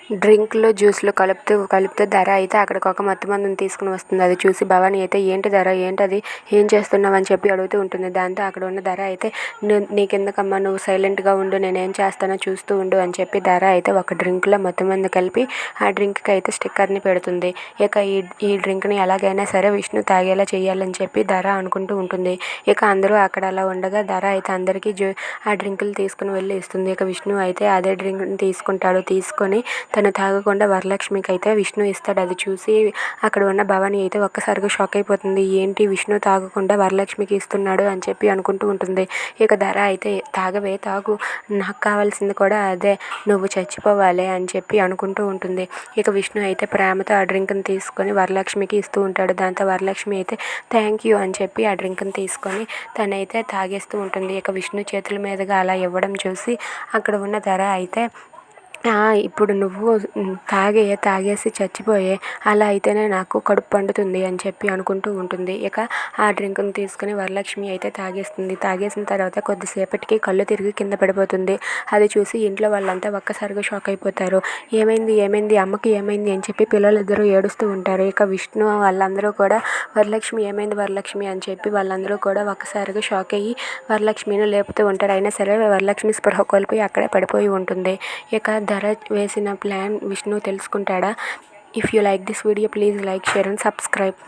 డ్రింక్‌లో, జ్యూస్‌లో కలుపుతూ ధర అయితే అక్కడికి ఒక మత్తుమందుని తీసుకొని వస్తుంది. అది చూసి భవాని అయితే ఏంటి ధర ఏంటది ఏం చేస్తున్నావు అని చెప్పి అడుగుతూ ఉంటుంది. దాంతో అక్కడ ఉన్న ధర అయితే నీకెందుకమ్మా నువ్వు సైలెంట్‌గా ఉండు నేనేం చేస్తానో చూస్తూ ఉండు అని చెప్పి ధర అయితే ఒక డ్రింక్‌లో మత్తుమందు కలిపి ఆ డ్రింక్‌కి అయితే స్టిక్కర్‌ని పెడుతుంది. ఇక ఈ డ్రింక్‌ని ఎలాగైనా సరే విష్ణు తాగేలా చేయాలని చెప్పి ధర అనుకుంటూ ఉంటుంది. ఇక అందరూ అక్కడ అలా ఉండగా ధర అయితే అందరికీ ఆ డ్రింకులు తీసుకుని వెళ్ళి ఇస్తుంది. ఇక విష్ణు అయితే అదే డ్రింక్‌ని తీసుకుంటాడు. తీసుకొని తను తాగకుండా వరలక్ష్మికి అయితే విష్ణు ఇస్తాడు. అది చూసి అక్కడ ఉన్న భవాని అయితే ఒక్కసారిగా షాక్ అయిపోతుంది. ఏంటి విష్ణు తాగకుండా వరలక్ష్మికి ఇస్తున్నాడు అని చెప్పి అనుకుంటూ ఉంటుంది. ఇక ధర అయితే తాగవే తాగు నాకు కావాల్సింది కూడా అదే నువ్వు చచ్చిపోవాలి అని చెప్పి అనుకుంటూ ఉంటుంది. ఇక విష్ణు అయితే ప్రేమతో ఆ డ్రింక్ని తీసుకొని వరలక్ష్మికి ఇస్తూ ఉంటాడు. దాంతో వరలక్ష్మి అయితే థ్యాంక్ యూ అని చెప్పి ఆ డ్రింక్ని తీసుకొని తనైతే తాగేస్తూ ఉంటుంది. ఇక విష్ణు చేతుల మీదుగా అలా ఇవ్వడం చూసి అక్కడ ఉన్న ధర అయితే ఇప్పుడు నువ్వు తాగేసి చచ్చిపోయే అలా అయితేనే నాకు కడుపు పండుతుంది అని చెప్పి అనుకుంటూ ఉంటుంది. ఇక ఆ డ్రింక్ని తీసుకుని వరలక్ష్మి అయితే తాగేస్తుంది. తాగేసిన తర్వాత కొద్దిసేపటికి కళ్ళు తిరిగి కింద పడిపోతుంది. అది చూసి ఇంట్లో వాళ్ళంతా ఒక్కసారిగా షాక్ అయిపోతారు. ఏమైంది అమ్మకి ఏమైంది అని చెప్పి పిల్లలిద్దరూ ఏడుస్తూ ఉంటారు. ఇక విష్ణు వాళ్ళందరూ కూడా ఏమైంది వరలక్ష్మి అని చెప్పి వాళ్ళందరూ కూడా ఒక్కసారిగా షాక్ అయ్యి వరలక్ష్మిని లేపుతూ ఉంటారు. అయినా సరే వరలక్ష్మి స్పృహ కోల్పోయి అక్కడే పడిపోయి ఉంటుంది. ఇక ధర వేసిన ప్లాన్ విష్ణు తెలుసుకుంటాడా? If you like this video please like, share and subscribe.